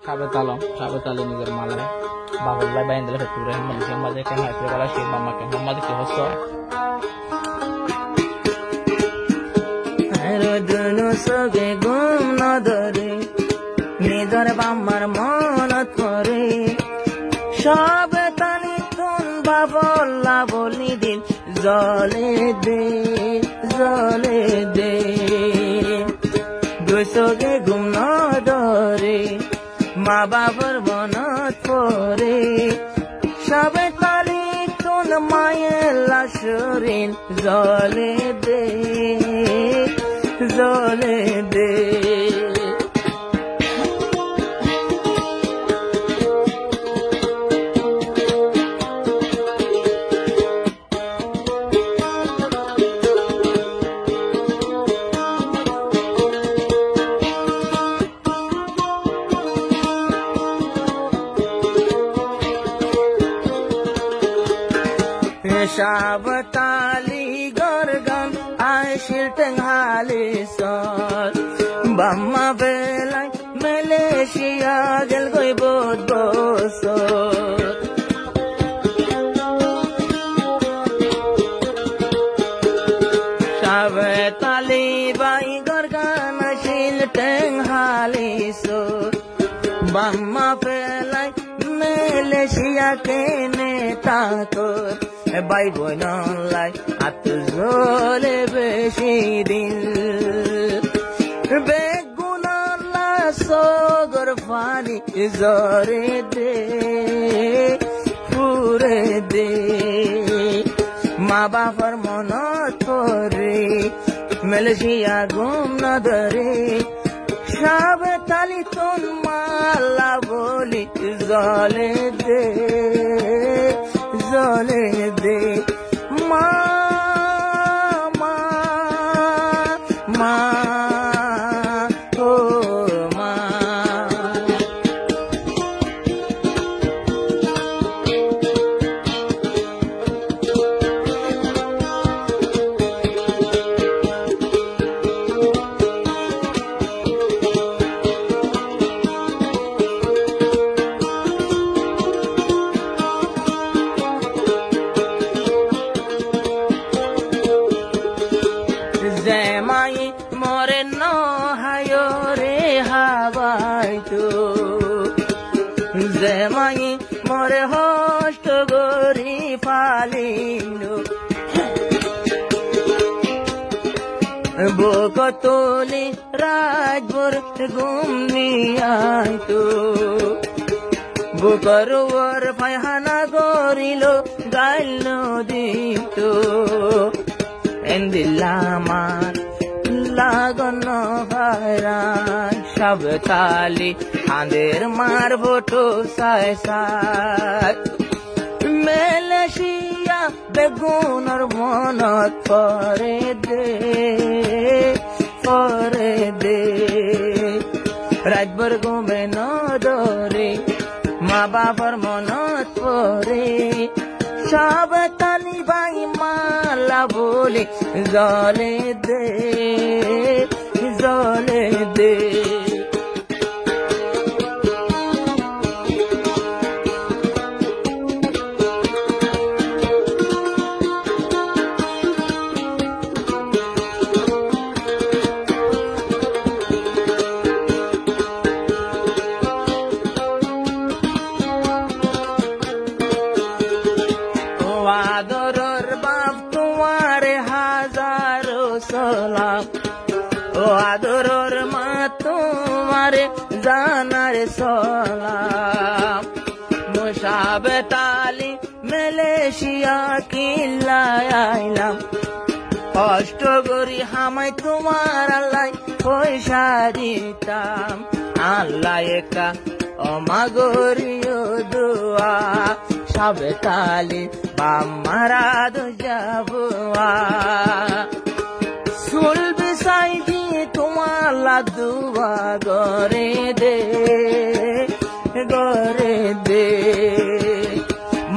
সাবেতালে নিজের মালায় বাবুল্লাহ বাইন দিলে ফেটুরে মালিক মাঝে কেন হাতে গলা সেই মামাকে মামাকে কি হস দুনু সগে ঘুম ন ধরে নিজর বাম্মার মনত করে সব তালি তুন বাবল্লা বলি দিল জলে দে দুই সগে ঘুম ন ধরে মা বাবার মনত পরে সব তালি তুন মায়ের লাশরিন জলে দে Shabatali gorgan I shilteng halisol Bamma belai Malaysia gel goi bod bosot Shabatali bai gorgan I shilteng halisol Bamma belai Malaysia ke neta kor Bye boy non like at the zole beshidin Beguna la so gorfani izore de pure de ma ba farmonot kore Malaysia gum na dare Shabatali ton mala boli zole de ma oh ma Zemai more no hayore habaitu Zemai more host gori palinu Bokotoli rajbur gumni aitu Bukarwar payhana gorilo galno dito Endillamar lagono bhairan Shabatali ander mar bhoto sai sai Malaysia begunar monot pore de Rajbar gume no dore ma babar monot pore Shabatali bai mala boli zole de Adoror bab tumhare hazaro salam O adoror ma tumhare janar salam Mushabetali Malaysia ki lailam Ashtogori hamai tumhar Allah poisha ditam Allah eka o magoriyo dua Shabatali Bamara do jabwa Sul bisai di tumala dua gore de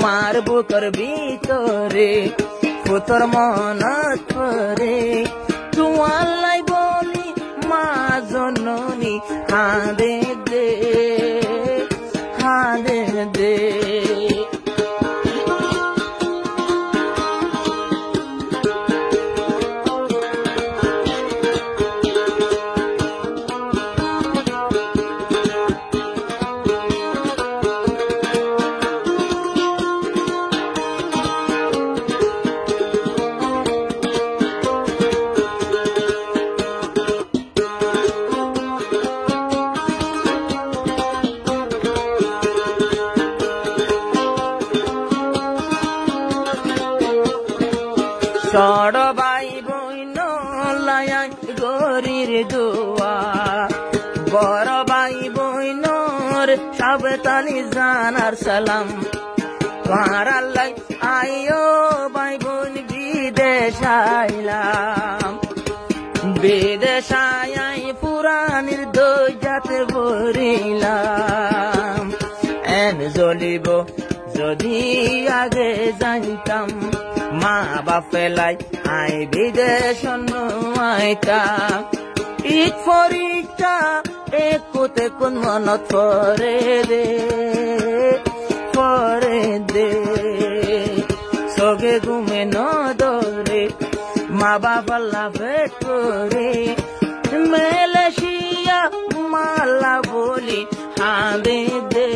Mar bukar bitore putor monat pore Tualai boli ma zononi hande de সড় ভাই বইন লায়াই গরির দোয়া বড় ভাই বইনর সাবতালি জানার সালাম পারালাই আইও ভাই বোন বিদেশ আইলাম বিদেশায় আই পুরানির দইজাতে ভরিলাম এন জ্বলিব যদি আগে যাইতাম মা বাপেলাই আই বিদেশ আইতাম ঈদ ফরিটা একতে কোন মনত পরে দে সগে ঘুমে নদরে মা বাবা ভেট করে মেলেশিয়া মালা বলি হাঁদে দে